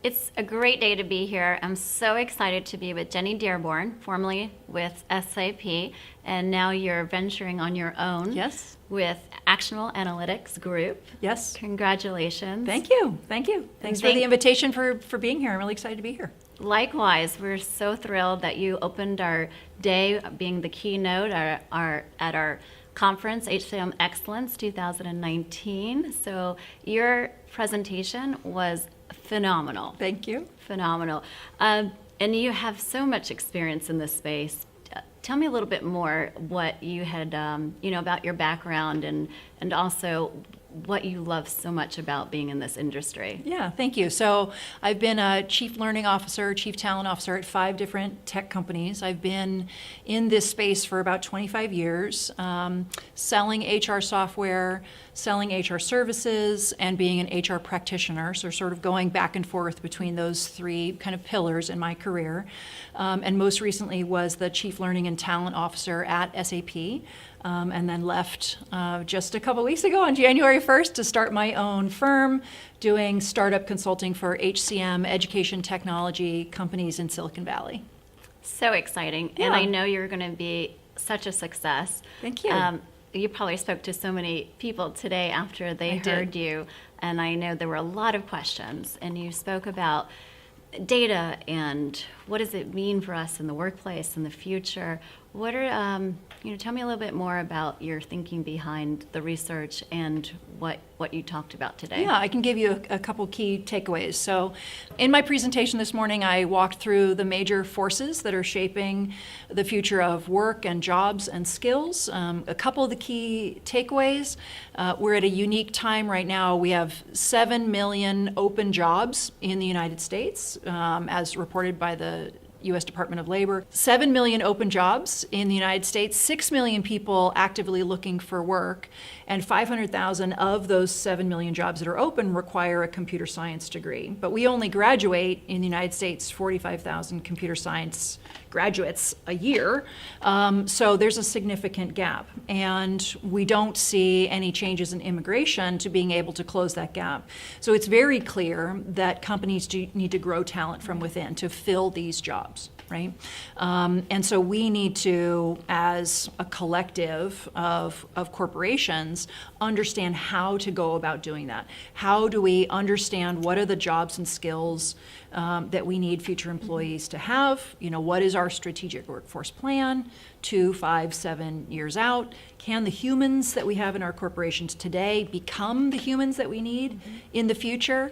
It's a great day to be here. I'm so excited to be with Jenny Dearborn, formerly with SAP, and now you're venturing on your own. Yes. With Actionable Analytics Group. Yes. Congratulations. Thank you. Thank you. Thanks for the invitation for being here. I'm really excited to be here. Likewise, we're so thrilled that you opened our day being the keynote at our conference, HCM Excellence 2019. So your presentation was phenomenal. Thank you. Phenomenal. And you have so much experience in this space. Tell me a little bit more what you had, about your background and also what you love so much about being in this industry. Yeah, thank you. So I've been a chief learning officer, chief talent officer at 5 different tech companies. I've been in this space for about 25 years, selling HR software, selling HR services, and being an HR practitioner. So sort of going back and forth between those 3 kind of pillars in my career. And most recently was the chief learning and talent officer at SAP. And then left just a couple weeks ago on January 1st to start my own firm doing startup consulting for HCM education technology companies in Silicon Valley. So exciting. Yeah. And I know you're going to be such a success. Thank you. You probably spoke to so many people today after they heard you, and I know there were a lot of questions, and you spoke about data and what does it mean for us in the workplace in the future. What are, tell me a little bit more about your thinking behind the research and what you talked about today. Yeah, I can give you a couple key takeaways. So in my presentation this morning, I walked through the major forces that are shaping the future of work and jobs and skills. A couple of the key takeaways, we're at a unique time right now. We have 7 million open jobs in the United States, as reported by the U.S. Department of Labor. 7 million open jobs in the United States, 6 million people actively looking for work, and 500,000 of those 7 million jobs that are open require a computer science degree. But we only graduate in the United States 45,000 computer science graduates a year, so there's a significant gap. And we don't see any changes in immigration to being able to close that gap. So it's very clear that companies need to grow talent from within to fill these jobs, right? And so we need to, as a collective of corporations, understand how to go about doing that. How do we understand what are the jobs and skills that we need future employees to have? What is our strategic workforce plan 2, 5, 7 years out? Can the humans that we have in our corporations today become the humans that we need in the future?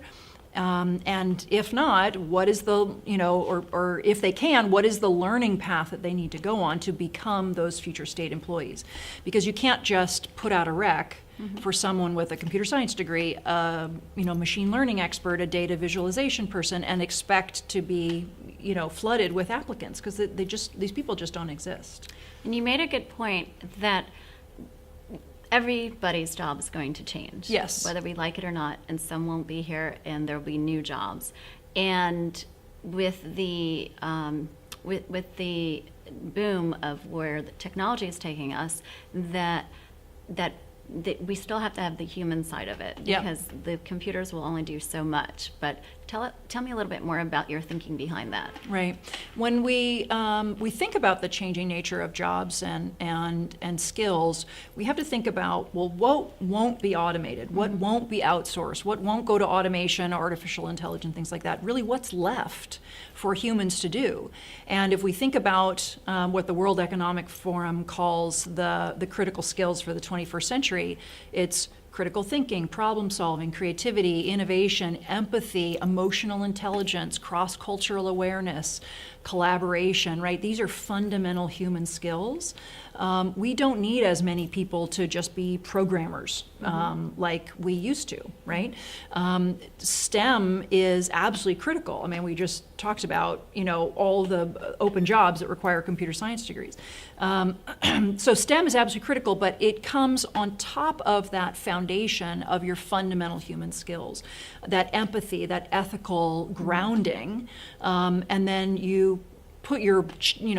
And if not, what is the, or if they can, what is the learning path that they need to go on to become those future state employees? Because you can't just put out a rec for someone with a computer science degree, machine learning expert, a data visualization person, and expect to be, flooded with applicants, because these people just don't exist. And you made a good point that everybody's job is going to change. Yes. Whether we like it or not, and some won't be here, and there'll be new jobs. And with the with the boom of where the technology is taking us, that we still have to have the human side of it, because the computers will only do so much. But tell me a little bit more about your thinking behind that. Right. When we think about the changing nature of jobs and skills, we have to think about, well, what won't be automated? What won't be outsourced? What won't go to automation, artificial intelligence, things like that? Really, what's left for humans to do? And if we think about what the World Economic Forum calls the critical skills for the 21st century, it's critical thinking, problem solving, creativity, innovation, empathy, emotional intelligence, cross-cultural awareness, collaboration, right? These are fundamental human skills. We don't need as many people to just be programmers like we used to, right? STEM is absolutely critical. I mean, we just talked about, all the open jobs that require computer science degrees. So STEM is absolutely critical, but it comes on top of that foundation of your fundamental human skills, that empathy, that ethical grounding, and then you put your,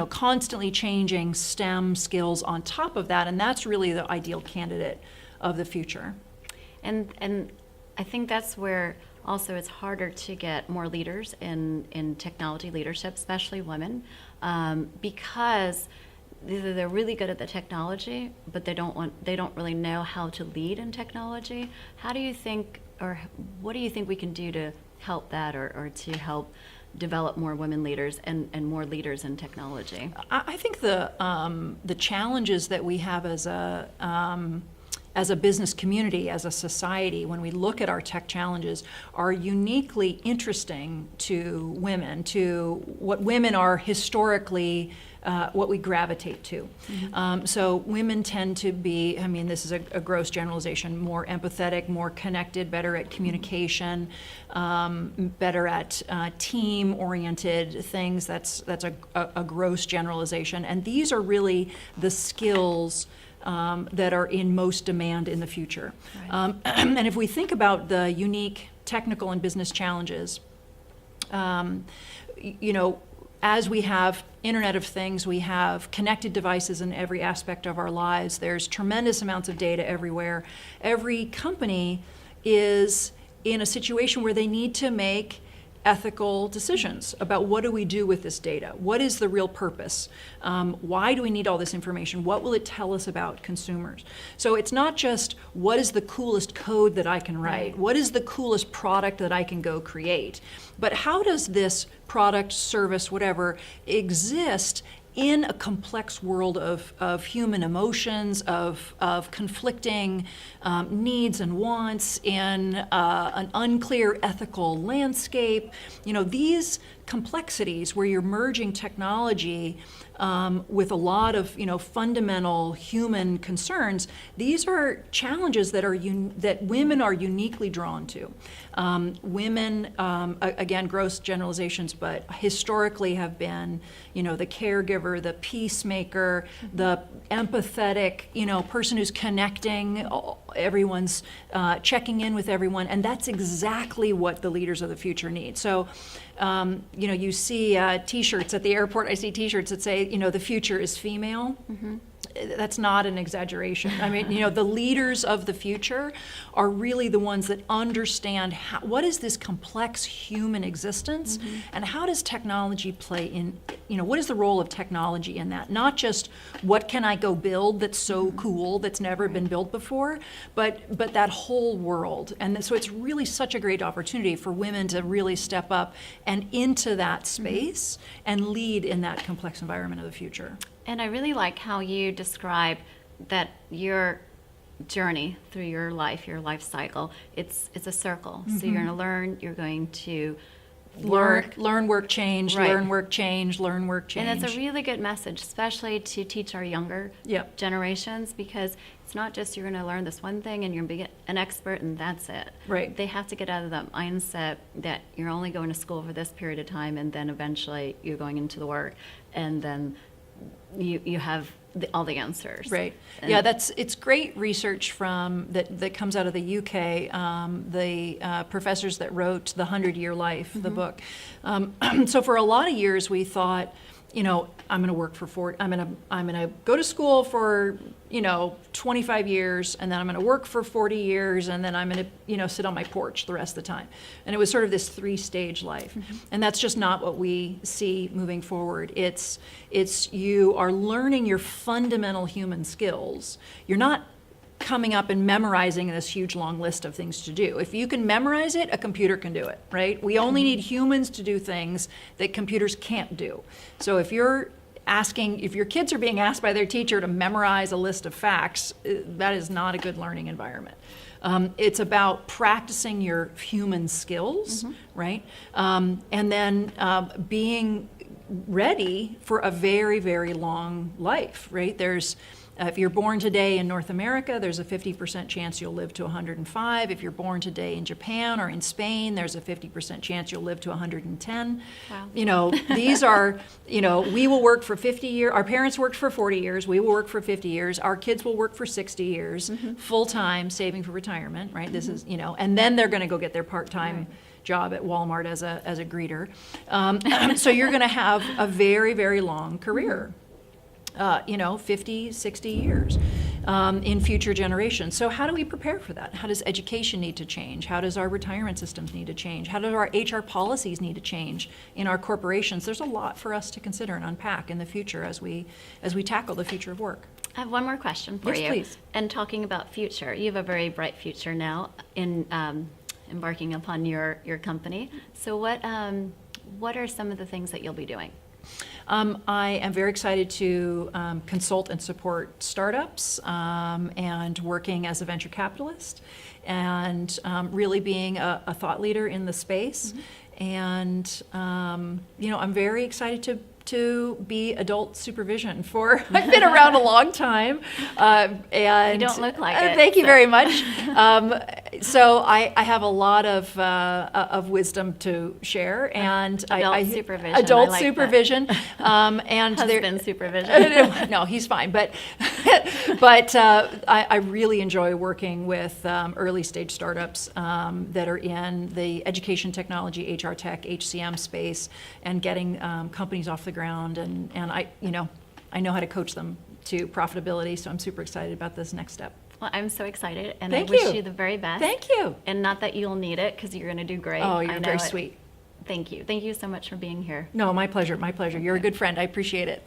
constantly changing STEM skills on top of that, and that's really the ideal candidate of the future. And I think that's where also it's harder to get more leaders in technology leadership, especially women, because either they're really good at the technology, but they don't really know how to lead in technology. How do you think, or what do you think we can do to help that, or to help develop more women leaders and more leaders in technology? I think the challenges that we have as a business community, as a society, when we look at our tech challenges, are uniquely interesting to women, to what women are historically, what we gravitate to. So women tend to be, I mean, this is a gross generalization, more empathetic, more connected, better at communication, better at team-oriented things. That's a gross generalization. And these are really the skills that are in most demand in the future. Right. And if we think about the unique technical and business challenges, as we have Internet of Things, we have connected devices in every aspect of our lives. There's tremendous amounts of data everywhere. Every company is in a situation where they need to make ethical decisions about what do we do with this data? What is the real purpose? Why do we need all this information? What will it tell us about consumers? So it's not just what is the coolest code that I can write? Right. What is the coolest product that I can go create? But how does this product, service, whatever, exist in a complex world of human emotions, of conflicting needs and wants, in an unclear ethical landscape? These complexities where you're merging technology with a lot of fundamental human concerns, these are challenges that that women are uniquely drawn to. Women, again, gross generalizations, but historically have been, the caregiver, the peacemaker, the empathetic, person who's connecting. Everyone's checking in with everyone, and that's exactly what the leaders of the future need. So, you see T-shirts at the airport. I see T-shirts that say, the future is female. Mm-hmm. That's not an exaggeration. I mean, the leaders of the future are really the ones that understand what is this complex human existence, Mm-hmm. and how does technology play in, what is the role of technology in that? Not just what can I go build that's so cool, that's never been built before, but that whole world. And so it's really such a great opportunity for women to really step up and into that space and lead in that complex environment of the future. And I really like how you describe that your journey through your life cycle, it's a circle. So you're going to learn, you're going to work. Learn, work, change, Right. learn, work, change, learn, work, change. And it's a really good message, especially to teach our younger Yep. generations, because it's not just you're going to learn this one thing and you're going to be an expert and that's it. Right. They have to get out of that mindset that you're only going to school for this period of time, and then eventually you're going into the work, and then you have all the answers. Right. And Yeah, it's great research that comes out of the UK. The professors that wrote The 100-Year Life, the book. So for a lot of years we thought, I'm going to work for 40. I'm going to go to school for 25 years, and then I'm going to work for 40 years, and then I'm going to sit on my porch the rest of the time. And it was sort of this 3-stage life, and that's just not what we see moving forward. It's you are learning your fundamental human skills. You're not coming up and memorizing this huge long list of things to do. If you can memorize it, a computer can do it, right? We only need humans to do things that computers can't do. So if your kids are being asked by their teacher to memorize a list of facts, that is not a good learning environment. It's about practicing your human skills, right? And then being ready for a very, very long life, right? If you're born today in North America, there's a 50% chance you'll live to 105. If you're born today in Japan or in Spain, there's a 50% chance you'll live to 110. Wow. These are, we will work for 50 years. Our parents worked for 40 years. We will work for 50 years. Our kids will work for 60 years, full-time, saving for retirement, right? This is, and then they're going to go get their part-time job at Walmart as a greeter. So you're going to have a very, very long career. 50, 60 years. in future generations. So how do we prepare for that? How does education need to change? How does our retirement systems need to change? How do our HR policies need to change in our corporations? There's a lot for us to consider and unpack in the future as we tackle the future of work. I have one more question for Yes, you. please. And talking about future, you have a very bright future now in embarking upon your company. So what are some of the things that you'll be doing? I am very excited to consult and support startups and working as a venture capitalist and really being a thought leader in the space. And, I'm very excited to be adult supervision for, I've been around a long time. And You don't look like it. Thank you very much. So I have a lot of wisdom to share, and Adult supervision. Adult I like that. supervision. And Husband supervision. no, he's fine. But I really enjoy working with early stage startups that are in the education technology, HR tech, HCM space, and getting companies off the ground. And I know how to coach them to profitability. So I'm super excited about this next step. Well, I'm so excited, and Thank I wish you. you the very best. Thank you. And not that you'll need it, because you're going to do great. Oh, I you're know very it. sweet. Thank you. Thank you so much for being here. No, my pleasure. My pleasure. You're a good friend. I appreciate it.